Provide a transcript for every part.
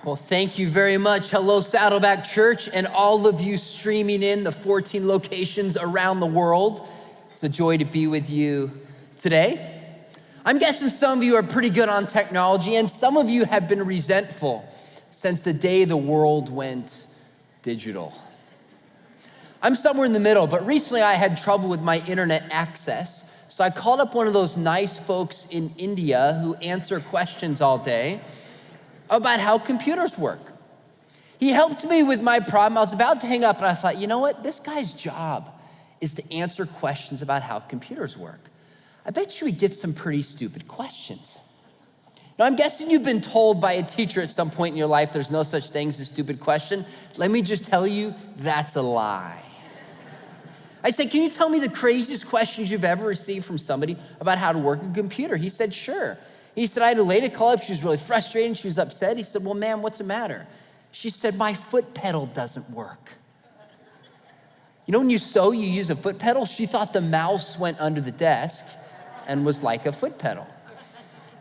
Well, thank you very much. Hello, Saddleback Church, and all of you streaming in the 14 locations around the world. It's a joy to be with you today. I'm guessing some of you are pretty good on technology, and some of you have been resentful since the day the world went digital. I'm somewhere in the middle, but recently I had trouble with my internet access, so I called up one of those nice folks in India who answer questions all day about how computers work. He helped me with my problem. I was about to hang up and I thought, you know what? This guy's job is to answer questions about how computers work. I bet you he gets some pretty stupid questions. Now, I'm guessing you've been told by a teacher at some point in your life there's no such thing as a stupid question. Let me just tell you, that's a lie. I said, can you tell me the craziest questions you've ever received from somebody about how to work a computer? He said, sure. He said, I had a lady call up. She was really frustrated. She was upset. He said, well, ma'am, what's the matter? She said, my foot pedal doesn't work. You know, when you sew, you use a foot pedal? She thought the mouse went under the desk and was like a foot pedal.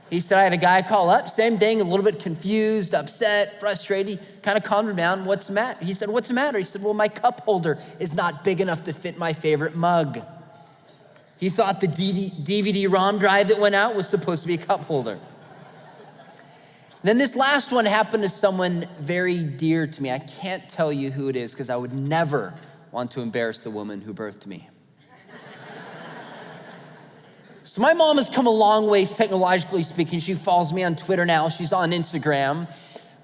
He said, I had a guy call up, same thing, a little bit confused, upset, frustrated. He kind of calmed her down. What's the matter? He said, what's the matter? He said, well, my cup holder is not big enough to fit my favorite mug. He thought the DVD-ROM drive that went out was supposed to be a cup holder. Then this last one happened to someone very dear to me. I can't tell you who it is because I would never want to embarrass the woman who birthed me. So my mom has come a long ways technologically speaking. She follows me on Twitter now. She's on Instagram.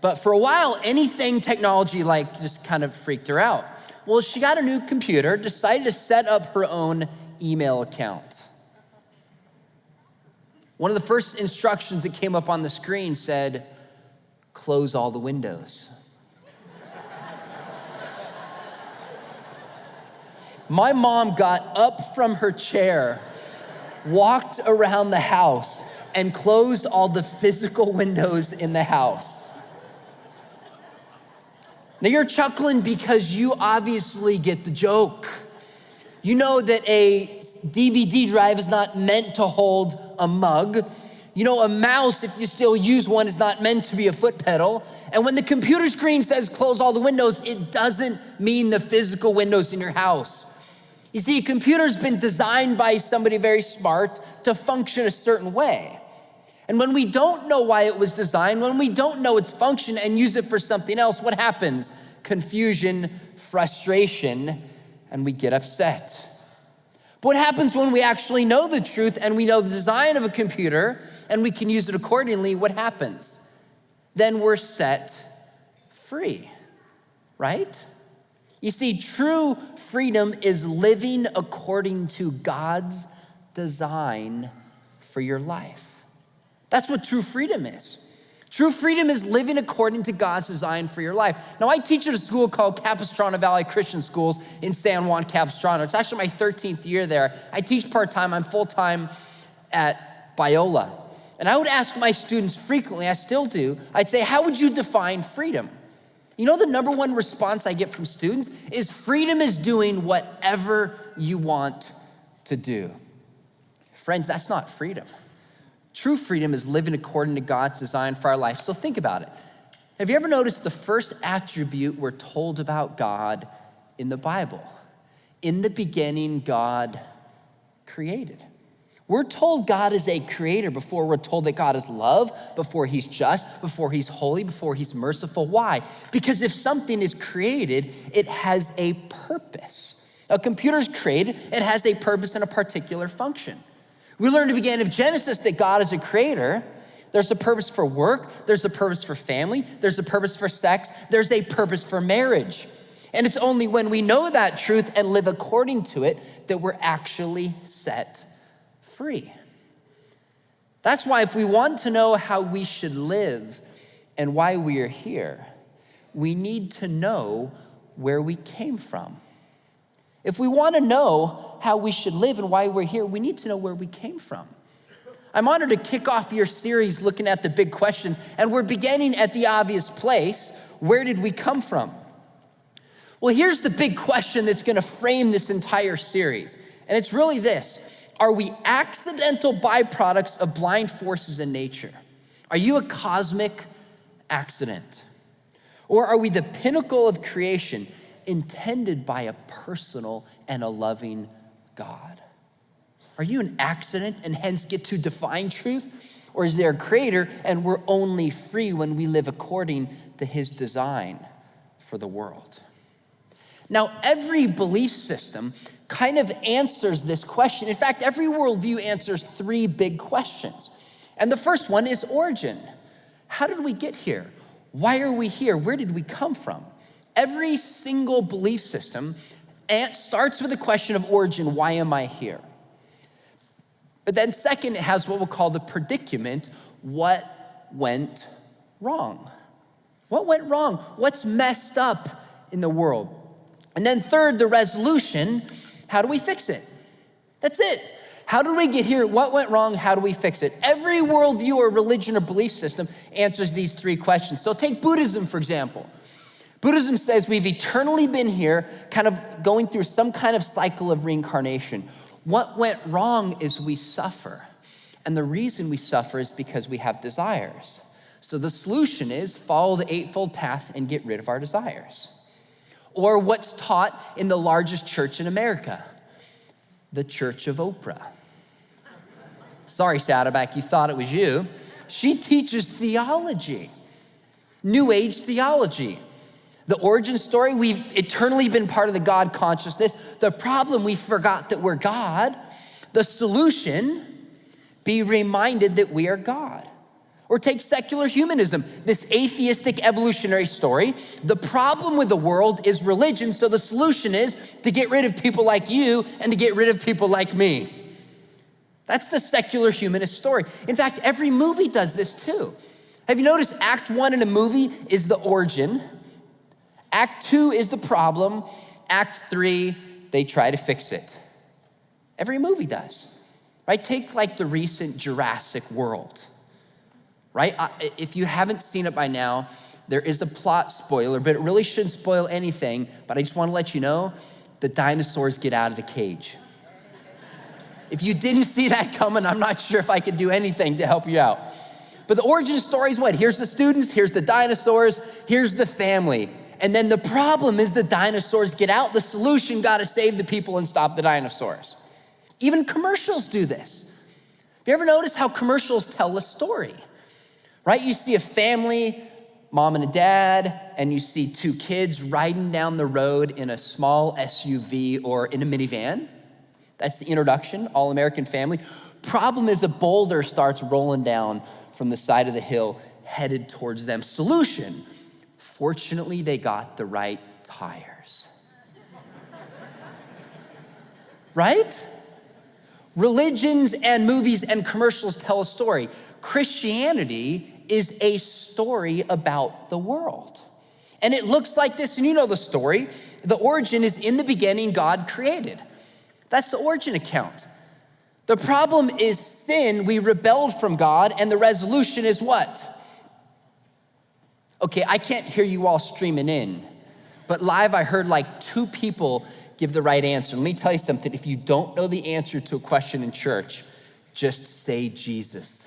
But for a while, anything technology just kind of freaked her out. Well, she got a new computer, decided to set up her own email account. One of the first instructions that came up on the screen said, close all the windows. My mom got up from her chair, walked around the house, and closed all the physical windows in the house. Now you're chuckling because you obviously get the joke. You know that a DVD drive is not meant to hold a mug. You know, a mouse, if you still use one, is not meant to be a foot pedal. And when the computer screen says close all the windows, it doesn't mean the physical windows in your house. You see, a computer's been designed by somebody very smart to function a certain way. And when we don't know why it was designed, when we don't know its function and use it for something else, what happens? Confusion, frustration, and we get upset. But what happens when we actually know the truth and we know the design of a computer and we can use it accordingly? What happens? Then we're set free, right? You see, true freedom is living according to God's design for your life. That's what true freedom is. True freedom is living according to God's design for your life. Now, I teach at a school called Capistrano Valley Christian Schools in San Juan Capistrano. It's actually my 13th year there. I teach part-time. I'm full-time at Biola. And I would ask my students frequently, I still do, I'd say, how would you define freedom? You know, the number one response I get from students is freedom is doing whatever you want to do. Friends, that's not freedom. True freedom is living according to God's design for our life. So think about it. Have you ever noticed the first attribute we're told about God in the Bible? In the beginning, God created. We're told God is a creator before we're told that God is love, before he's just, before he's holy, before he's merciful. Why? Because if something is created, it has a purpose. A computer's created, it has a purpose and a particular function. We learned at the beginning of Genesis that God is a creator. There's a purpose for work. There's a purpose for family. There's a purpose for sex. There's a purpose for marriage. And it's only when we know that truth and live according to it that we're actually set free. That's why if we want to know how we should live and why we are here, we need to know where we came from. If we want to know how we should live and why we're here, we need to know where we came from. I'm honored to kick off your series looking at the big questions, and we're beginning at the obvious place. Where did we come from? Well, here's the big question that's going to frame this entire series, and it's really this. Are we accidental byproducts of blind forces in nature? Are you a cosmic accident? Or are we the pinnacle of creation intended by a personal and a loving God? Are you an accident and hence get to define truth? Or is there a creator and we're only free when we live according to his design for the world? Now, every belief system kind of answers this question. In fact, every worldview answers three big questions. And the first one is origin. How did we get here? Why are we here? Where did we come from? Every single belief system starts with the question of origin. Why am I here? But then second, it has what we'll call the predicament. What went wrong? What went wrong? What's messed up in the world? And then third, the resolution. How do we fix it? That's it. How did we get here? What went wrong? How do we fix it? Every worldview or religion or belief system answers these three questions. So take Buddhism, for example. Buddhism says we've eternally been here, kind of going through some kind of cycle of reincarnation. What went wrong is we suffer. And the reason we suffer is because we have desires. So the solution is follow the eightfold path and get rid of our desires. Or what's taught in the largest church in America, the Church of Oprah. Sorry, Saddleback, you thought it was you. She teaches theology, New Age theology. The origin story, we've eternally been part of the God consciousness. The problem, we forgot that we're God. The solution, be reminded that we are God. Or take secular humanism, this atheistic evolutionary story. The problem with the world is religion, so the solution is to get rid of people like you and to get rid of people like me. That's the secular humanist story. In fact, every movie does this too. Have you noticed Act 1 in a movie is the origin. Act 2 is the problem. Act 3, they try to fix it. Every movie does, right? Take like the recent Jurassic World, right? If you haven't seen it by now, there is a plot spoiler, but it really shouldn't spoil anything. But I just want to let you know, the dinosaurs get out of the cage. If you didn't see that coming, I'm not sure if I could do anything to help you out. But the origin story is what? Here's the students, here's the dinosaurs, here's the family. And then the problem is the dinosaurs get out. The solution, gotta save the people and stop the dinosaurs. Even commercials do this. Have you ever noticed how commercials tell a story? Right, you see a family, mom and a dad, and you see two kids riding down the road in a small SUV or in a minivan. That's the introduction, all-American family. Problem is a boulder starts rolling down from the side of the hill, headed towards them. Solution, fortunately, they got the right tires. Right? Religions and movies and commercials tell a story. Christianity is a story about the world. And it looks like this, and you know the story. The origin is in the beginning, God created. That's the origin account. The problem is sin. We rebelled from God, and the resolution is what? Okay, I can't hear you all streaming in, but live I heard like 2 people give the right answer. Let me tell you something. If you don't know the answer to a question in church, just say Jesus.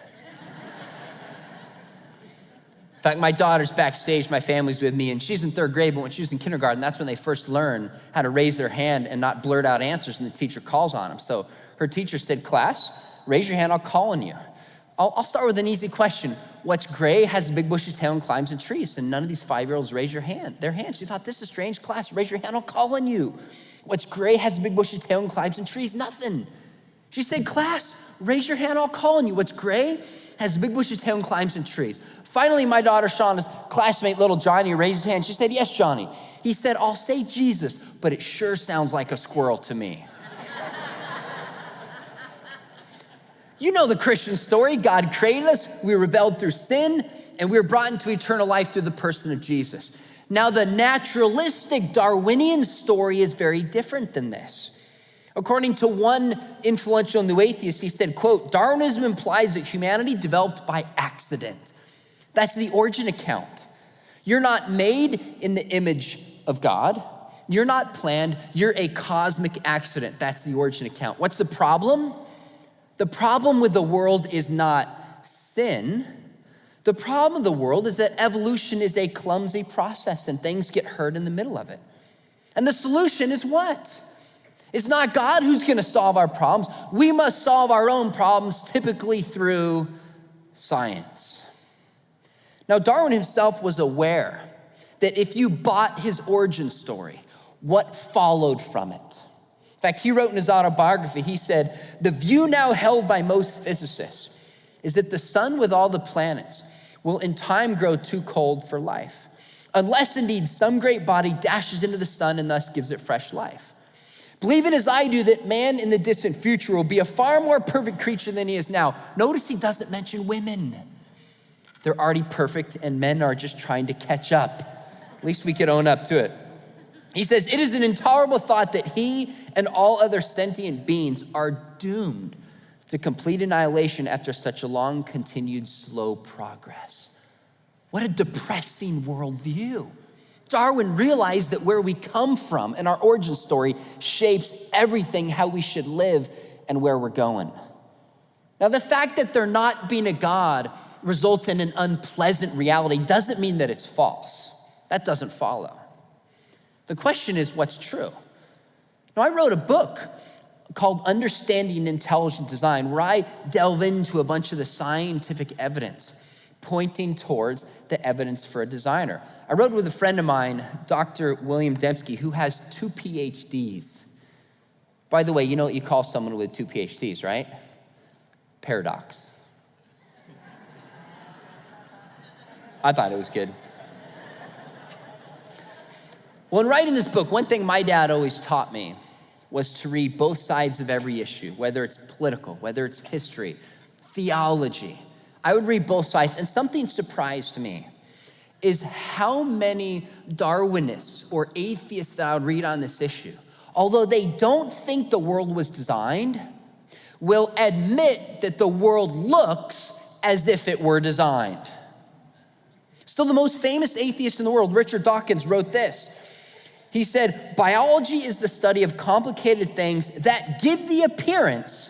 In fact, my daughter's backstage, my family's with me, and she's in 3rd grade, but when she was in kindergarten, that's when they first learn how to raise their hand and not blurt out answers, and the teacher calls on them. So her teacher said, class, raise your hand, I'll call on you. I'll start with an easy question. What's gray, has a big bushy tail, and climbs in trees? And none of these 5-year-olds raise their hand. She thought, this is strange. Class, raise your hand, I'll call on you. What's gray, has a big bushy tail, and climbs in trees? Nothing. She said, class, raise your hand, I'll call on you. What's gray, has a big bushy tail, and climbs in trees? Finally, my daughter Shauna's classmate, little Johnny, raised his hand. She said, yes, Johnny. He said, I'll say Jesus, but it sure sounds like a squirrel to me. You know the Christian story. God created us, we rebelled through sin, and we were brought into eternal life through the person of Jesus. Now, the naturalistic Darwinian story is very different than this. According to one influential new atheist, he said, quote, Darwinism implies that humanity developed by accident. That's the origin account. You're not made in the image of God. You're not planned. You're a cosmic accident. That's the origin account. What's the problem? The problem with the world is not sin. The problem of the world is that evolution is a clumsy process and things get hurt in the middle of it. And the solution is what? It's not God who's gonna solve our problems. We must solve our own problems, typically through science. Now, Darwin himself was aware that if you bought his origin story, what followed from it? In fact, he wrote in his autobiography, he said, "The view now held by most physicists is that the sun with all the planets will in time grow too cold for life, unless indeed some great body dashes into the sun and thus gives it fresh life. Believe it as I do that man in the distant future will be a far more perfect creature than he is now." Notice he doesn't mention women. They're already perfect and men are just trying to catch up. At least we could own up to it. He says, "It is an intolerable thought that he and all other sentient beings are doomed to complete annihilation after such a long, continued, slow progress." What a depressing worldview. Darwin realized that where we come from and our origin story shapes everything how we should live and where we're going. Now, the fact that there not being a God results in an unpleasant reality doesn't mean that it's false. That doesn't follow. The question is, what's true? Now, I wrote a book called Understanding Intelligent Design, where I delve into a bunch of the scientific evidence pointing towards the evidence for a designer. I wrote with a friend of mine, Dr. William Dembski, who has 2 PhDs. By the way, you know what you call someone with 2 PhDs, right? Paradox. I thought it was good. Well, in writing this book, one thing my dad always taught me was to read both sides of every issue, whether it's political, whether it's history, theology. I would read both sides, and something surprised me is how many Darwinists or atheists that I would read on this issue, although they don't think the world was designed, will admit that the world looks as if it were designed. So the most famous atheist in the world, Richard Dawkins, wrote this. He said, "Biology is the study of complicated things that give the appearance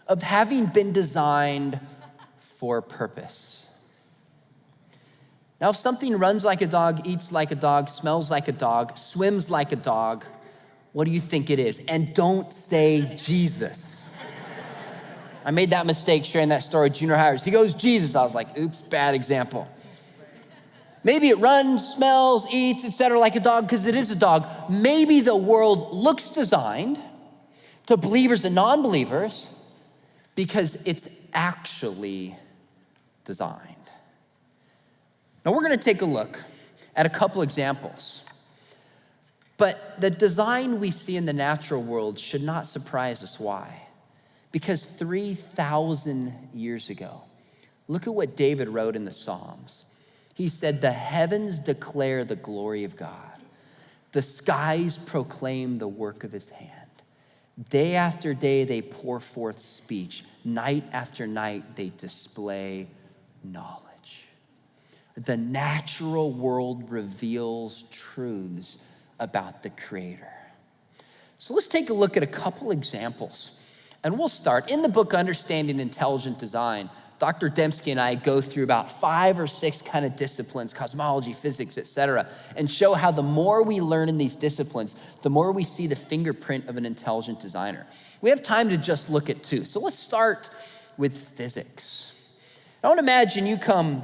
of having been designed for a purpose." Now, if something runs like a dog, eats like a dog, smells like a dog, swims like a dog, what do you think it is? And don't say Jesus. I made that mistake sharing that story with junior hires. He goes, Jesus. I was like, oops, bad example. Maybe it runs, smells, eats, etc. like a dog because it is a dog. Maybe the world looks designed to believers and non-believers because it's actually designed. Now we're gonna take a look at a couple examples. But the design we see in the natural world should not surprise us. Why? Because 3,000 years ago, look at what David wrote in the Psalms. He said, "The heavens declare the glory of God. The skies proclaim the work of his hand. Day after day they pour forth speech. Night after night they display knowledge." The natural world reveals truths about the Creator. So let's take a look at a couple examples. And we'll start in the book, Understanding Intelligent Design. Dr. Dembski and I go through about 5 or 6 kind of disciplines, cosmology, physics, etc., and show how the more we learn in these disciplines, the more we see the fingerprint of an intelligent designer. We have time to just look at 2. So let's start with physics. I want to imagine you come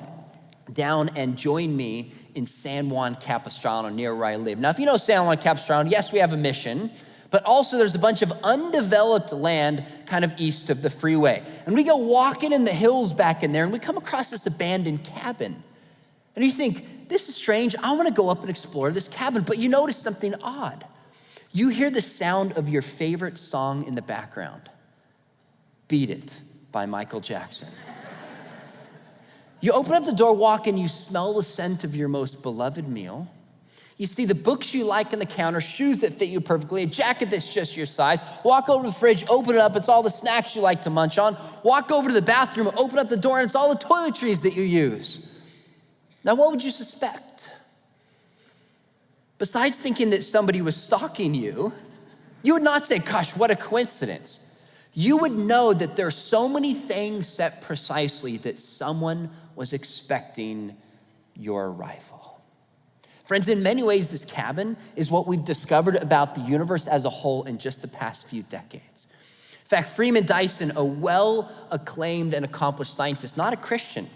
down and join me in San Juan Capistrano, near where I live. Now, if you know San Juan Capistrano, yes, we have a mission, but also there's a bunch of undeveloped land kind of east of the freeway. And we go walking in the hills back in there, and we come across this abandoned cabin. And you think, this is strange, I wanna go up and explore this cabin, but you notice something odd. You hear the sound of your favorite song in the background, Beat It by Michael Jackson. You open up the door, walk in, you smell the scent of your most beloved meal. You see the books you like on the counter, shoes that fit you perfectly, a jacket that's just your size. Walk over to the fridge, open it up, it's all the snacks you like to munch on. Walk over to the bathroom, open up the door, and it's all the toiletries that you use. Now, what would you suspect? Besides thinking that somebody was stalking you, you would not say, gosh, what a coincidence. you would know that there are so many things set precisely that someone was expecting your arrival. Friends, in many ways, this cabin is what we've discovered about the universe as a whole in just the past few decades. In fact, Freeman Dyson, a well-acclaimed and accomplished scientist, not a Christian,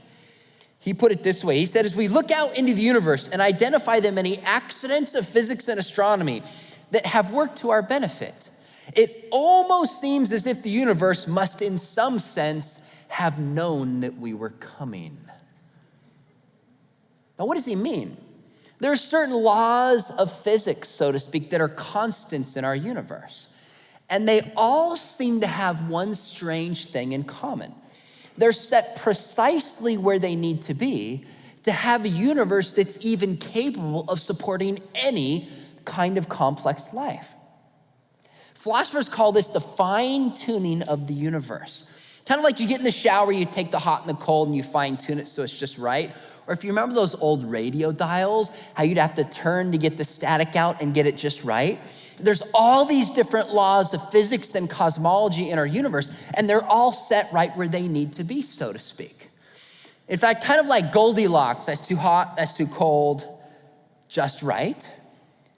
he put it this way. He said, as we look out into the universe and identify the many accidents of physics and astronomy that have worked to our benefit, it almost seems as if the universe must, in some sense, have known that we were coming. Now, what does he mean? There are certain laws of physics, so to speak, that are constants in our universe. And they all seem to have one strange thing in common. They're set precisely where they need to be to have a universe that's even capable of supporting any kind of complex life. Philosophers call this the fine-tuning of the universe. Kind of like you get in the shower, you take the hot and the cold and you fine-tune it so it's just right. Or if you remember those old radio dials, how you'd have to turn to get the static out and get it just right. There's all these different laws of physics and cosmology in our universe, and they're all set right where they need to be, so to speak. In fact, kind of like Goldilocks, that's too hot, that's too cold, just right.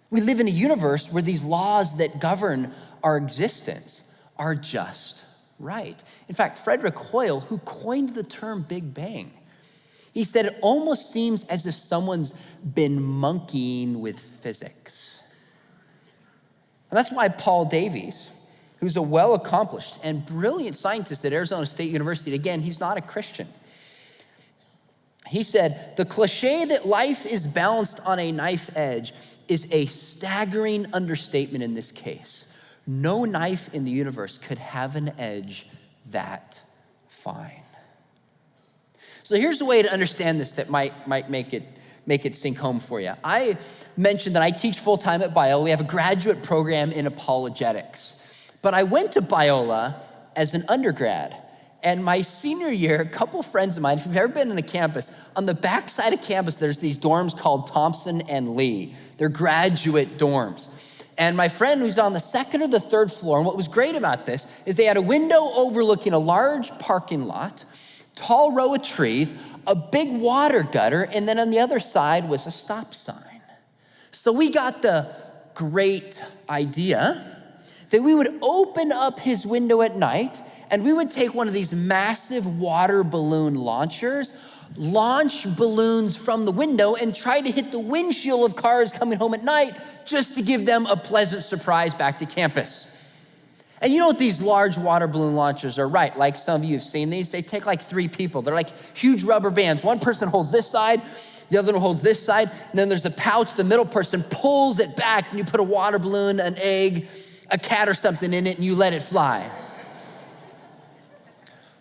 We live in a universe where these laws that govern our existence are just right. In fact, Frederick Hoyle, who coined the term Big Bang, he said it almost seems as if someone's been monkeying with physics. And that's why Paul Davies, who's a well-accomplished and brilliant scientist at Arizona State University, again, he's not a Christian. He said, the cliche that life is balanced on a knife edge is a staggering understatement in this case. No knife in the universe could have an edge that fine. So here's the way to understand this that might make it sink home for you. I mentioned that I teach full-time at Biola. We have a graduate program in apologetics. But I went to Biola as an undergrad. And my senior year, a couple friends of mine, if you've ever been on a campus, on the backside of campus, there's these dorms called Thompson and Lee. They're graduate dorms. And my friend who's on the second or the third floor, and what was great about this is they had a window overlooking a large parking lot, tall row of trees, a big water gutter, and then on the other side was a stop sign. So we got the great idea that we would open up his window at night and we would take one of these massive water balloon launchers, launch balloons from the window and try to hit the windshield of cars coming home at night just to give them a pleasant surprise back to campus. And you know what these large water balloon launchers are, right? Like some of you have seen these. They take like 3 people. They're like huge rubber bands. One person holds this side, the other one holds this side, and then there's a pouch. The middle person pulls it back, and you put a water balloon, an egg, a cat or something in it, and you let it fly.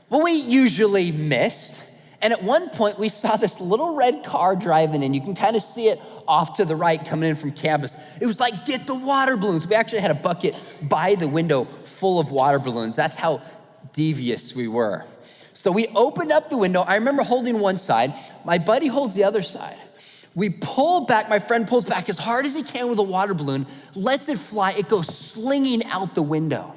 Well, we usually missed. And at one point, we saw this little red car driving in. You can kind of see it off to the right coming in from campus. It was like, get the water balloons. We actually had a bucket by the window full of water balloons. That's how devious we were. So we opened up the window. I remember holding one side. My buddy holds the other side. We pull back. My friend pulls back as hard as he can with a water balloon, lets it fly. It goes slinging out the window.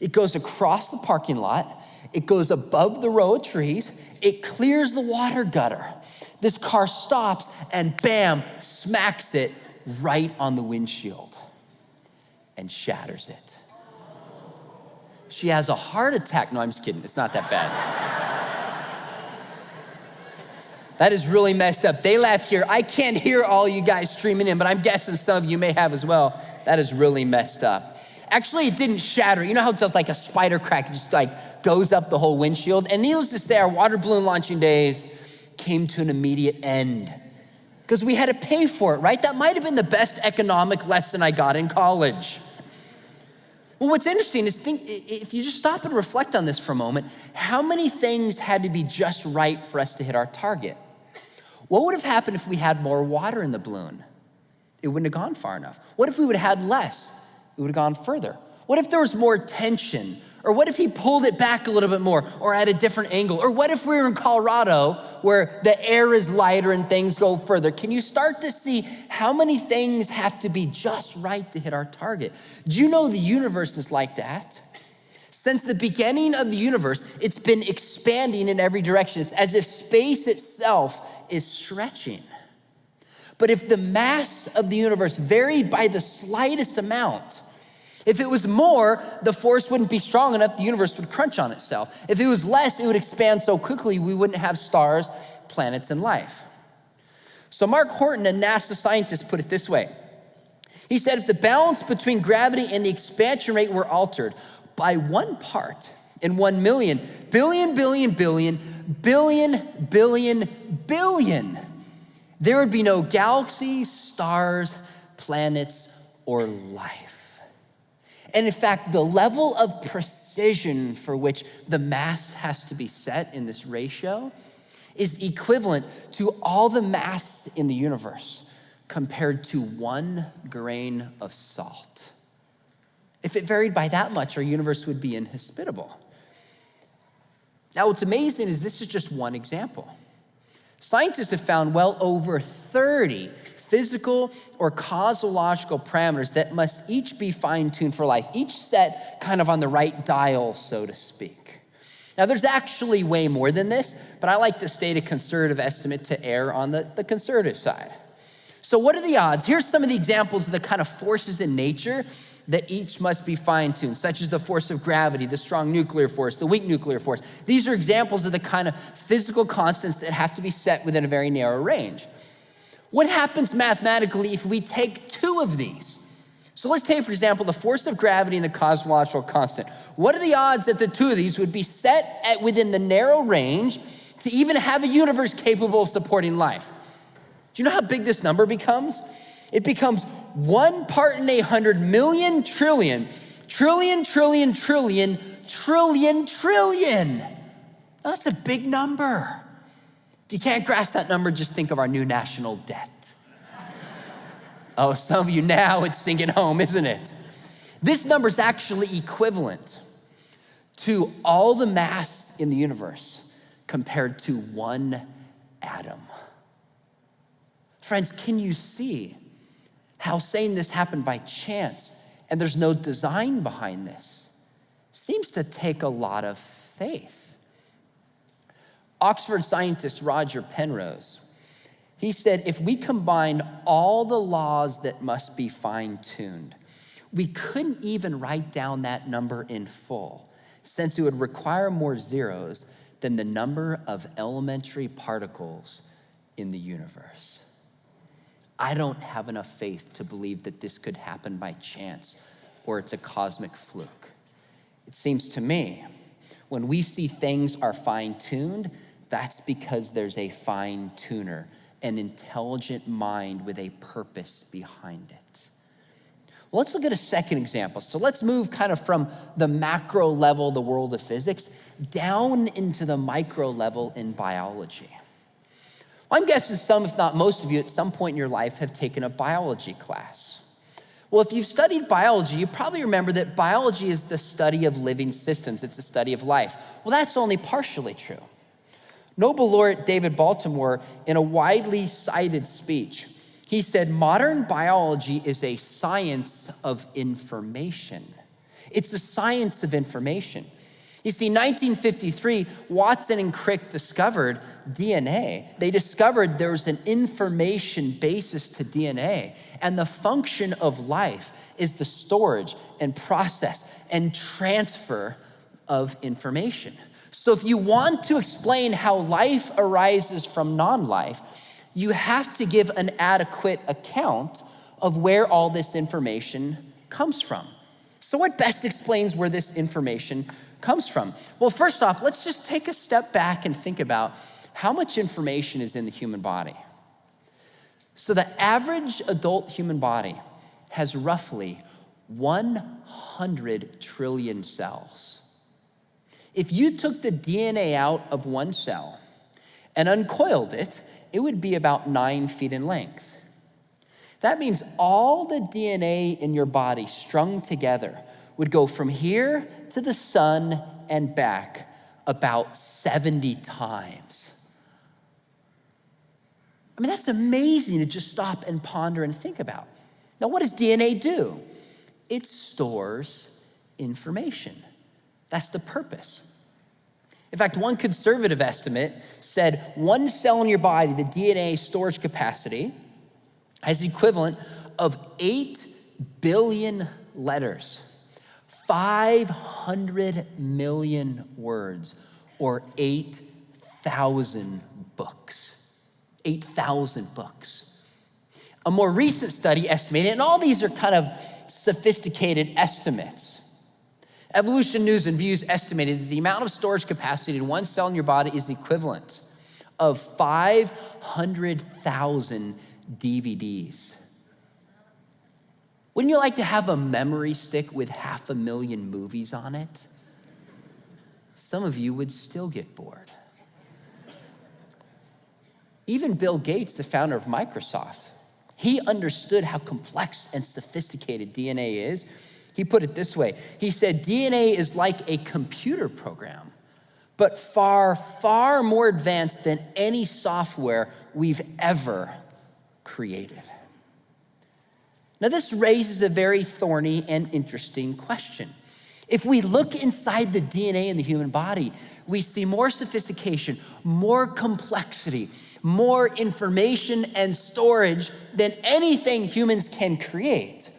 It goes across the parking lot. It goes above the row of trees. It clears the water gutter. This car stops and bam, smacks it right on the windshield and shatters it. She has a heart attack. No, I'm just kidding. It's not that bad. That is really messed up. They laughed here. I can't hear all you guys streaming in, but I'm guessing some of you may have as well. That is really messed up. Actually, it didn't shatter. You know how it does like a spider crack? It just like goes up the whole windshield. And needless to say, our water balloon launching days came to an immediate end because we had to pay for it, right? That might have been the best economic lesson I got in college. Well, what's interesting is if you just stop and reflect on this for a moment, how many things had to be just right for us to hit our target? What would have happened if we had more water in the balloon? It wouldn't have gone far enough. What if we would have had less? It would have gone further. What if there was more tension? Or what if he pulled it back a little bit more or at a different angle? Or what if we were in Colorado where the air is lighter and things go further? Can you start to see how many things have to be just right to hit our target? Do you know the universe is like that? Since the beginning of the universe, it's been expanding in every direction. It's as if space itself is stretching. But if the mass of the universe varied by the slightest amount, if it was more, the force wouldn't be strong enough, the universe would crunch on itself. If it was less, it would expand so quickly we wouldn't have stars, planets, and life. So Mark Horton, a NASA scientist, put it this way. He said, if the balance between gravity and the expansion rate were altered by 1 part in 1 million, billion, there would be no galaxies, stars, planets, or life. And in fact, the level of precision for which the mass has to be set in this ratio is equivalent to all the mass in the universe compared to 1 grain of salt. If it varied by that much, our universe would be inhospitable. Now, what's amazing is this is just one example. Scientists have found well over 30 physical or cosmological parameters that must each be fine-tuned for life, each set kind of on the right dial, so to speak. Now, there's actually way more than this, but I like to state a conservative estimate to err on the conservative side. So what are the odds? Here's some of the examples of the kind of forces in nature that each must be fine-tuned, such as the force of gravity, the strong nuclear force, the weak nuclear force. These are examples of the kind of physical constants that have to be set within a very narrow range. What happens mathematically if we take 2 of these? So let's take, for example, the force of gravity and the cosmological constant. What are the odds that the 2 of these would be set within the narrow range to even have a universe capable of supporting life? Do you know how big this number becomes? It becomes 1 part in 100 million trillion. Now, that's a big number. If you can't grasp that number, just think of our new national debt. Oh, some of you now, it's sinking home, isn't it? This number is actually equivalent to all the mass in the universe compared to 1 atom. Friends, can you see how saying this happened by chance and there's no design behind this seems to take a lot of faith? Oxford scientist Roger Penrose, he said, if we combined all the laws that must be fine-tuned, we couldn't even write down that number in full, since it would require more zeros than the number of elementary particles in the universe. I don't have enough faith to believe that this could happen by chance or it's a cosmic fluke. It seems to me, when we see things are fine-tuned, that's because there's a fine-tuner, an intelligent mind with a purpose behind it. Well, let's look at a second example. So let's move kind of from the macro level, the world of physics, down into the micro level in biology. Well, I'm guessing some, if not most of you, at some point in your life have taken a biology class. Well, if you've studied biology, you probably remember that biology is the study of living systems. It's the study of life. Well, that's only partially true. Nobel laureate David Baltimore, in a widely cited speech, he said, modern biology is a science of information. It's the science of information. You see, 1953, Watson and Crick discovered DNA. They discovered there was an information basis to DNA, and the function of life is the storage and process and transfer of information. So if you want to explain how life arises from non-life, you have to give an adequate account of where all this information comes from. So what best explains where this information comes from? Well, first off, let's just take a step back and think about how much information is in the human body. So the average adult human body has roughly 100 trillion cells. If you took the DNA out of one cell and uncoiled it, it would be about 9 feet in length. That means all the DNA in your body strung together would go from here to the sun and back about 70 times. I mean, that's amazing to just stop and ponder and think about. Now, what does DNA do? It stores information. That's the purpose. In fact, one conservative estimate said one cell in your body, the DNA storage capacity, has the equivalent of 8 billion letters, 500 million words, or 8,000 books. 8,000 books. A more recent study estimated, and all these are kind of sophisticated estimates. Evolution News and Views estimated that the amount of storage capacity in one cell in your body is the equivalent of 500,000 DVDs. Wouldn't you like to have a memory stick with 500,000 movies on it? Some of you would still get bored. Even Bill Gates, the founder of Microsoft, he understood how complex and sophisticated DNA is. He put it this way. He said, DNA is like a computer program, but far, far more advanced than any software we've ever created. Now, this raises a very thorny and interesting question. If we look inside the DNA in the human body, we see more sophistication, more complexity, more information and storage than anything humans can create.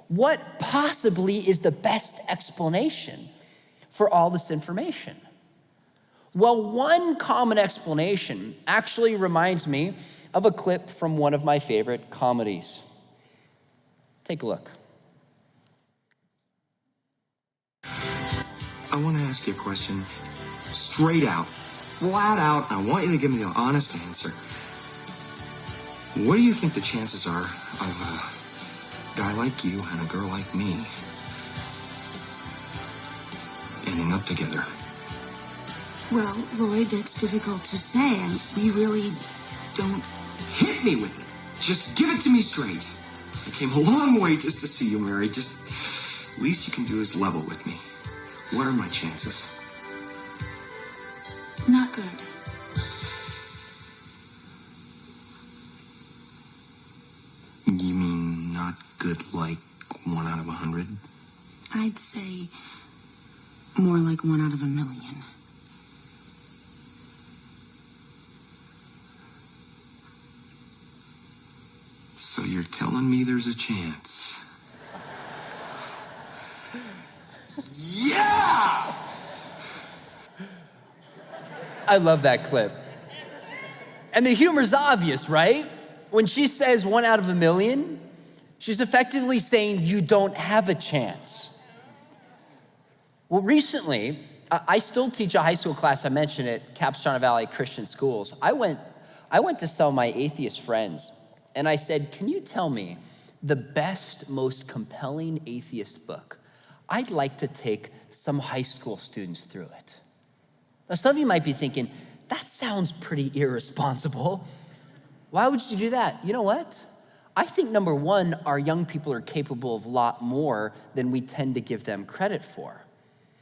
What possibly is the best explanation for all this information? Well, one common explanation actually reminds me of a clip from one of my favorite comedies. Take a look. I want to ask you a question straight out, flat out. I want you to give me an honest answer. What do you think the chances are of a guy like you and a girl like me ending up together? Well, Lloyd, that's difficult to say, and we really don't... Hit me with it. Just give it to me straight. I came a long way just to see you married. Just, least you can do is level with me. What are my chances? Not good. You mean not good like 1 out of 100? I'd say more like 1 out of 1,000,000. So you're telling me there's a chance? Yeah! I love that clip. And the humor's obvious, right? When she says 1 out of 1,000,000, she's effectively saying you don't have a chance. Well, recently, I still teach a high school class, I mentioned it, Capistrano Valley Christian Schools. I went to some of my atheist friends, and I said, can you tell me the best, most compelling atheist book? I'd like to take some high school students through it. Now, some of you might be thinking, that sounds pretty irresponsible. Why would you do that? You know what? I think number one, our young people are capable of a lot more than we tend to give them credit for.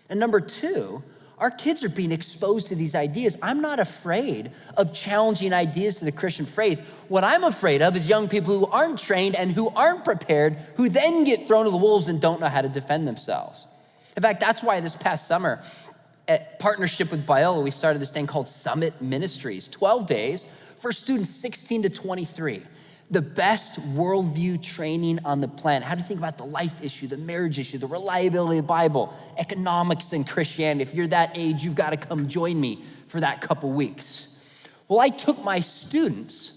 And number two, our kids are being exposed to these ideas. I'm not afraid of challenging ideas to the Christian faith. What I'm afraid of is young people who aren't trained and who aren't prepared, who then get thrown to the wolves and don't know how to defend themselves. In fact, that's why this past summer, at partnership with Biola, we started this thing called Summit Ministries, 12 days for students 16 to 23. The best worldview training on the planet. How to think about the life issue, the marriage issue, the reliability of the Bible, economics and Christianity. If you're that age, you've got to come join me for that couple weeks. Well, I took my students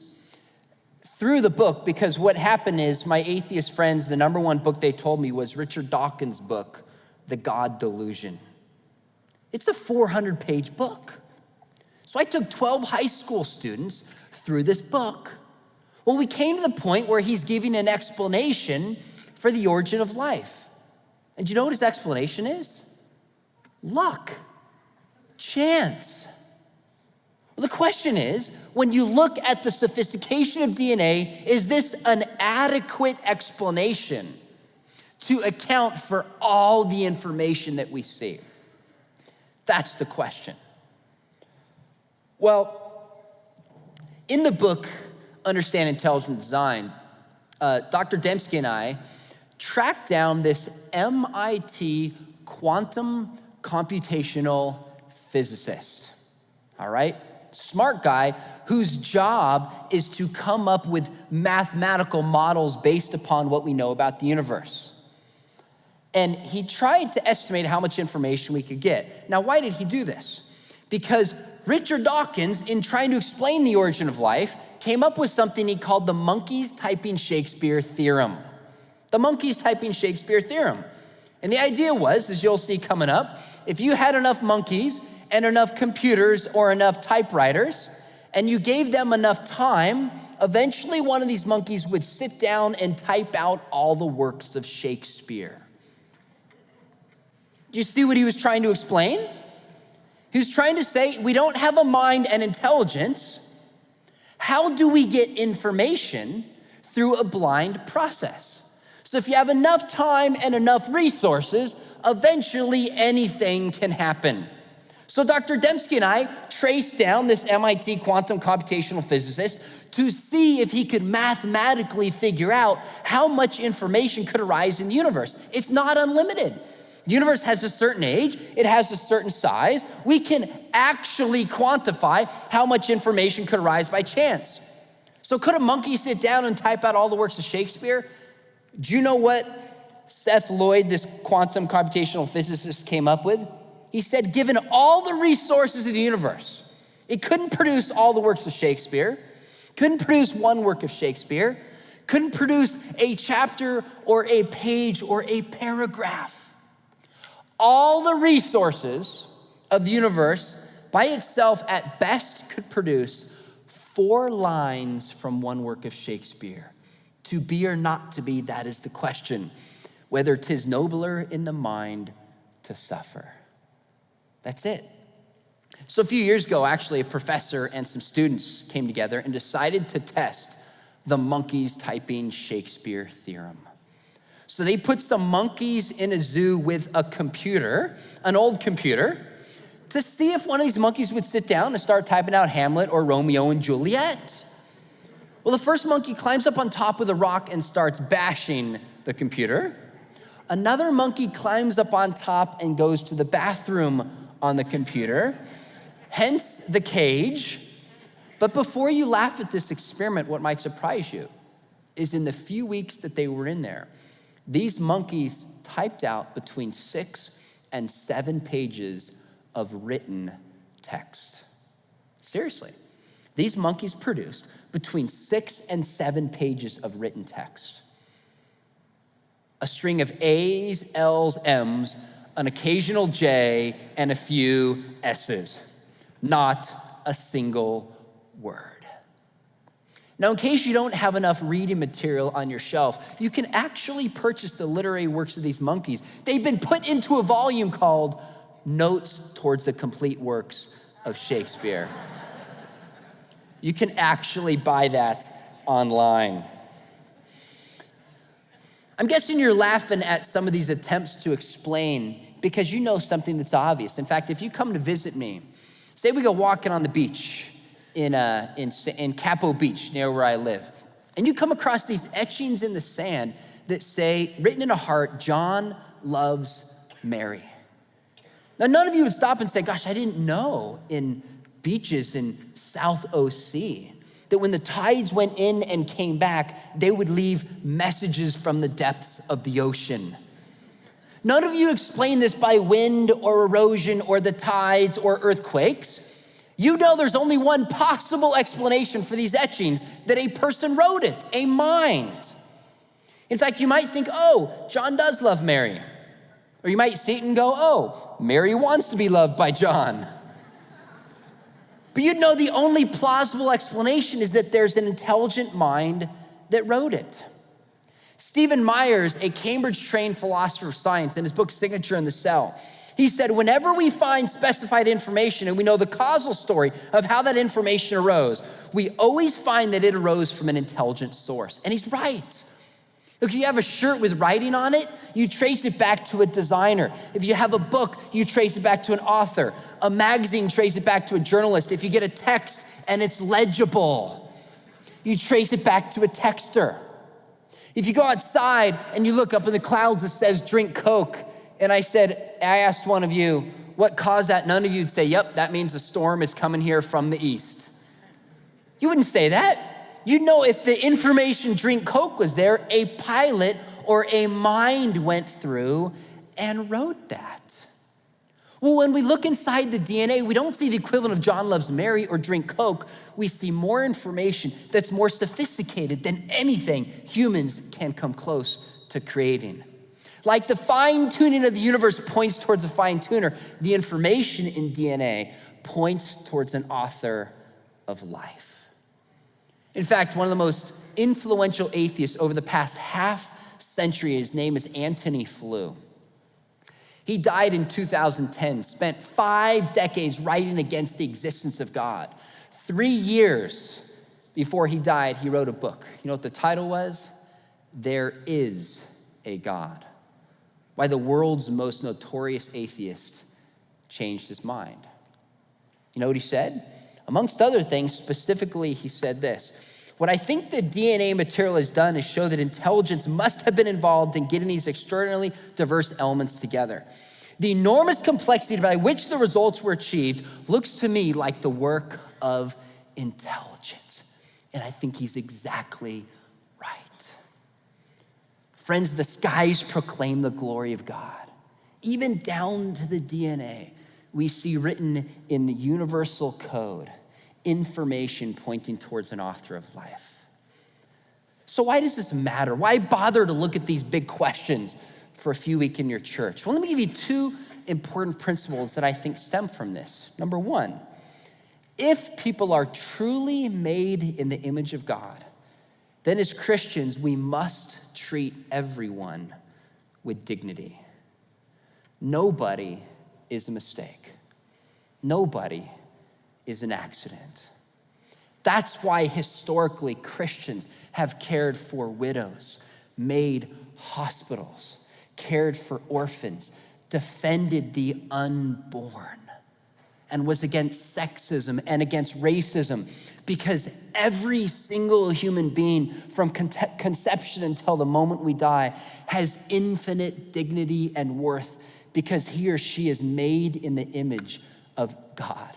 through the book because what happened is my atheist friends, the number one book they told me was Richard Dawkins' book, The God Delusion. It's a 400-page book. So I took 12 high school students through this book. Well, we came to the point where he's giving an explanation for the origin of life. And do you know what his explanation is? Luck, chance. Well, the question is, when you look at the sophistication of DNA, is this an adequate explanation to account for all the information that we see? That's the question. Well, in the book, Understand Intelligent Design, Dr. Dembski and I tracked down this MIT quantum computational physicist, all right? Smart guy whose job is to come up with mathematical models based upon what we know about the universe. And he tried to estimate how much information we could get. Now, why did he do this? Because Richard Dawkins, in trying to explain the origin of life, came up with something he called the monkeys typing Shakespeare theorem. The monkeys typing Shakespeare theorem. And the idea was, as you'll see coming up, if you had enough monkeys and enough computers or enough typewriters, and you gave them enough time, eventually one of these monkeys would sit down and type out all the works of Shakespeare. Do you see what he was trying to explain? He was trying to say, we don't have a mind and intelligence. How do we get information through a blind process? So if you have enough time and enough resources, eventually anything can happen. So Dr. Dembski and I traced down this MIT quantum computational physicist to see if he could mathematically figure out how much information could arise in the universe. It's not unlimited. The universe has a certain age, it has a certain size. We can actually quantify how much information could arise by chance. So could a monkey sit down and type out all the works of Shakespeare? Do you know what Seth Lloyd, this quantum computational physicist, came up with? He said, given all the resources of the universe, it couldn't produce all the works of Shakespeare, couldn't produce one work of Shakespeare, couldn't produce a chapter or a page or a paragraph. All the resources of the universe by itself at best could produce 4 lines from one work of Shakespeare. To be or not to be, that is the question. Whether 'tis nobler in the mind to suffer. That's it. So a few years ago, actually, a professor and some students came together and decided to test the monkeys typing Shakespeare theorem. So they put some monkeys in a zoo with a computer, an old computer, to see if one of these monkeys would sit down and start typing out Hamlet or Romeo and Juliet. Well, the first monkey climbs up on top of the rock and starts bashing the computer. Another monkey climbs up on top and goes to the bathroom on the computer, hence the cage. But before you laugh at this experiment, what might surprise you is in the few weeks that they were in there, these monkeys typed out between 6 and 7 pages of written text. Seriously, these monkeys produced between 6 and 7 pages of written text. A string of A's, L's, M's, an occasional J, and a few S's. Not a single word. Now, in case you don't have enough reading material on your shelf, you can actually purchase the literary works of these monkeys. They've been put into a volume called Notes Towards the Complete Works of Shakespeare. You can actually buy that online. I'm guessing you're laughing at some of these attempts to explain because you know something that's obvious. In fact, if you come to visit me, say we go walking on the beach in Capo Beach, near where I live, and you come across these etchings in the sand that say, written in a heart, John loves Mary. Now, none of you would stop and say, gosh, I didn't know in beaches in South OC that when the tides went in and came back, they would leave messages from the depths of the ocean. None of you explain this by wind or erosion or the tides or earthquakes. You know there's only one possible explanation for these etchings, that a person wrote it, a mind. In fact, you might think, oh, John does love Mary. Or you might see it and go, oh, Mary wants to be loved by John. But you'd know the only plausible explanation is that there's an intelligent mind that wrote it. Stephen Myers, a Cambridge-trained philosopher of science, in his book, Signature in the Cell, he said, whenever we find specified information and we know the causal story of how that information arose, we always find that it arose from an intelligent source. And he's right. Look, if you have a shirt with writing on it, you trace it back to a designer. If you have a book, you trace it back to an author. A magazine, trace it back to a journalist. If you get a text and it's legible, you trace it back to a texter. If you go outside and you look up in the clouds that says drink Coke, and I asked one of you, what caused that? None of you would say, yep, that means a storm is coming here from the east. You wouldn't say that. You'd know if the information drink Coke was there, a pilot or a mind went through and wrote that. Well, when we look inside the DNA, we don't see the equivalent of John loves Mary or drink Coke. We see more information that's more sophisticated than anything humans can come close to creating. Like the fine tuning of the universe points towards a fine tuner, the information in DNA points towards an author of life. In fact, one of the most influential atheists over the past half century, his name is Antony Flew. He died in 2010, spent 5 decades writing against the existence of God. 3 years before he died, he wrote a book. You know what the title was? There Is a God. Why the world's most notorious atheist changed his mind. You know what he said? Amongst other things, specifically, he said this: what I think the DNA material has done is show that intelligence must have been involved in getting these extraordinarily diverse elements together. The enormous complexity by which the results were achieved looks to me like the work of intelligence. And I think he's exactly right. Friends, the skies proclaim the glory of God. Even down to the DNA, we see written in the universal code information pointing towards an author of life. So why does this matter? Why bother to look at these big questions for a few weeks in your church? Well, let me give you 2 important principles that I think stem from this. Number 1, if people are truly made in the image of God, then as Christians, we must treat everyone with dignity. Nobody is a mistake. Nobody is an accident. That's why historically Christians have cared for widows, made hospitals, cared for orphans, defended the unborn, and was against sexism and against racism, because every single human being from conception until the moment we die has infinite dignity and worth because he or she is made in the image of God.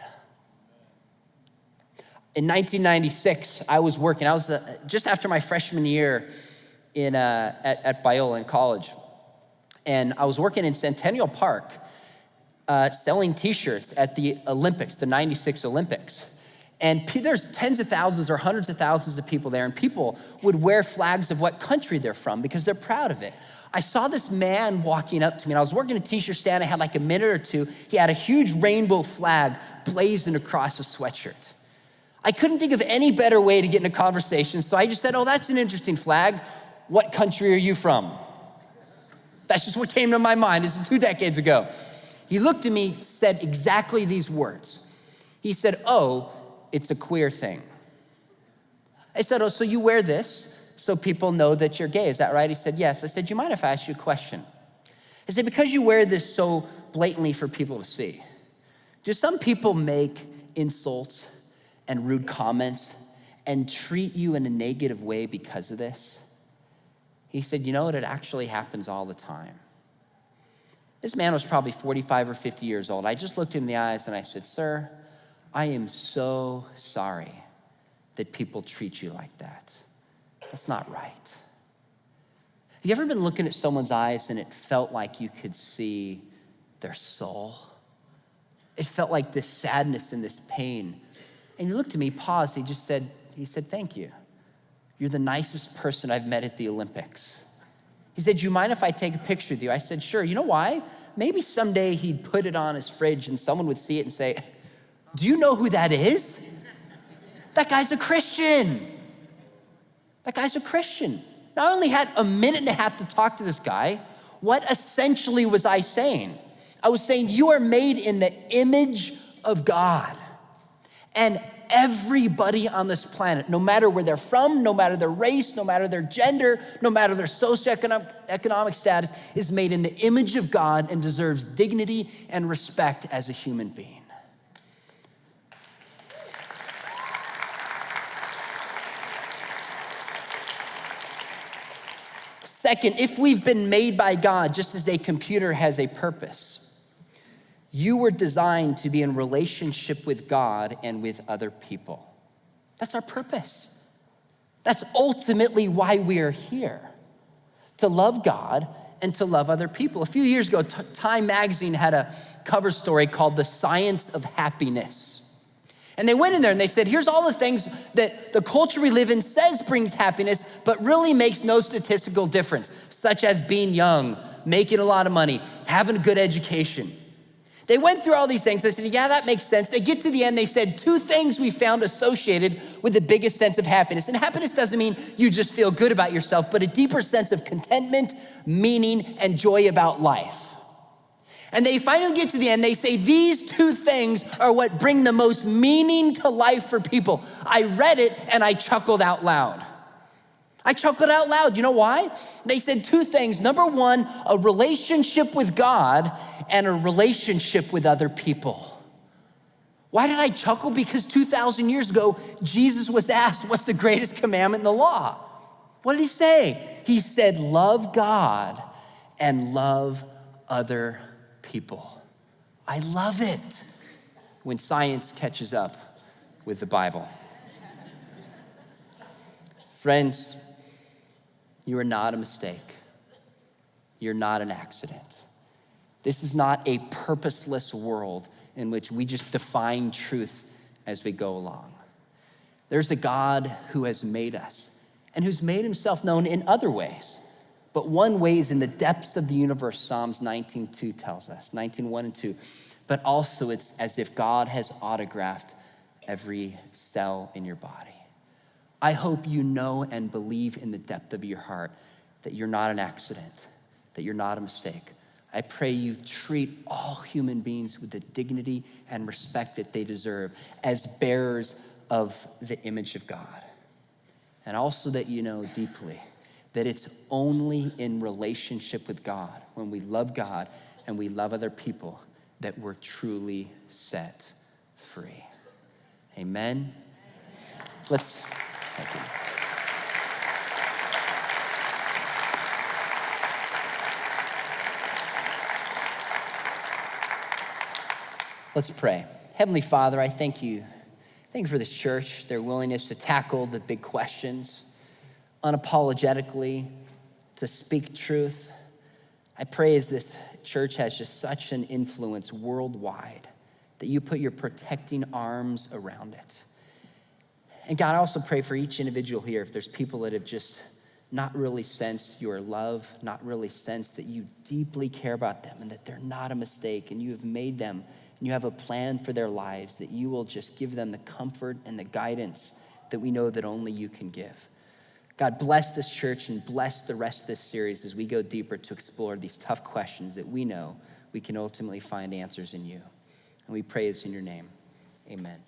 In 1996, I was just after my freshman year at Biola in college, and I was working in Centennial Park selling t-shirts at the Olympics, the 96 Olympics. And there's tens of thousands or hundreds of thousands of people there, and people would wear flags of what country they're from because they're proud of it. I saw this man walking up to me, and I was working a t-shirt stand. I had like a minute or two. He had a huge rainbow flag blazoned across his sweatshirt. I couldn't think of any better way to get in a conversation, so I just said, oh, that's an interesting flag. What country are you from? That's just what came to my mind. This is 2 decades ago. He looked at me, said exactly these words. He said, oh, it's a queer thing. I said, oh, so you wear this so people know that you're gay, is that right? He said, yes. I said, do you mind if I ask you a question? I said, because you wear this so blatantly for people to see, do some people make insults and rude comments and treat you in a negative way because of this? He said, you know what, it actually happens all the time. This man was probably 45 or 50 years old. I just looked him in the eyes and I said, sir, I am so sorry that people treat you like that. That's not right. Have you ever been looking at someone's eyes and it felt like you could see their soul? It felt like this sadness and this pain. And he looked at me, paused, he said, thank you. You're the nicest person I've met at the Olympics. He said, do you mind if I take a picture with you? I said, sure. You know why? Maybe someday he'd put it on his fridge and someone would see it and say, do you know who that is? That guy's a Christian. That guy's a Christian. Now, I only had a minute and a half to talk to this guy. What essentially was I saying? I was saying, you are made in the image of God. And everybody on this planet, no matter where they're from, no matter their race, no matter their gender, no matter their socioeconomic status, is made in the image of God and deserves dignity and respect as a human being. Second, if we've been made by God, just as a computer has a purpose, you were designed to be in relationship with God and with other people. That's our purpose. That's ultimately why we are here, to love God and to love other people. A few years ago, Time magazine had a cover story called The Science of Happiness. And they went in there and they said, here's all the things that the culture we live in says brings happiness, but really makes no statistical difference, such as being young, making a lot of money, having a good education. They went through all these things. They said, yeah, that makes sense. They get to the end. They said 2 things we found associated with the biggest sense of happiness. And happiness doesn't mean you just feel good about yourself, but a deeper sense of contentment, meaning, and joy about life. And they finally get to the end. They say these 2 things are what bring the most meaning to life for people. I read it and I chuckled out loud. I chuckled out loud. You know why? They said 2 things. Number 1, a relationship with God and a relationship with other people. Why did I chuckle? Because 2,000 years ago, Jesus was asked, what's the greatest commandment in the law? What did he say? He said, love God and love other people. I love it when science catches up with the Bible. Friends, you are not a mistake. You're not an accident. This is not a purposeless world in which we just define truth as we go along. There's a God who has made us and who's made himself known in other ways. But one way is in the depths of the universe, Psalms 19:2 tells us, 19:1 and 2. But also it's as if God has autographed every cell in your body. I hope you know and believe in the depth of your heart that you're not an accident, that you're not a mistake. I pray you treat all human beings with the dignity and respect that they deserve as bearers of the image of God. And also that you know deeply that it's only in relationship with God, when we love God and we love other people, that we're truly set free. Amen. Thank you. Let's pray. Heavenly Father, I thank you. Thank you for this church, their willingness to tackle the big questions, unapologetically, to speak truth. I pray as this church has just such an influence worldwide, that you put your protecting arms around it. And God, I also pray for each individual here, if there's people that have just not really sensed your love, not really sensed that you deeply care about them and that they're not a mistake and you have made them and you have a plan for their lives, that you will just give them the comfort and the guidance that we know that only you can give. God, bless this church and bless the rest of this series as we go deeper to explore these tough questions that we know we can ultimately find answers in you. And we pray this in your name. Amen.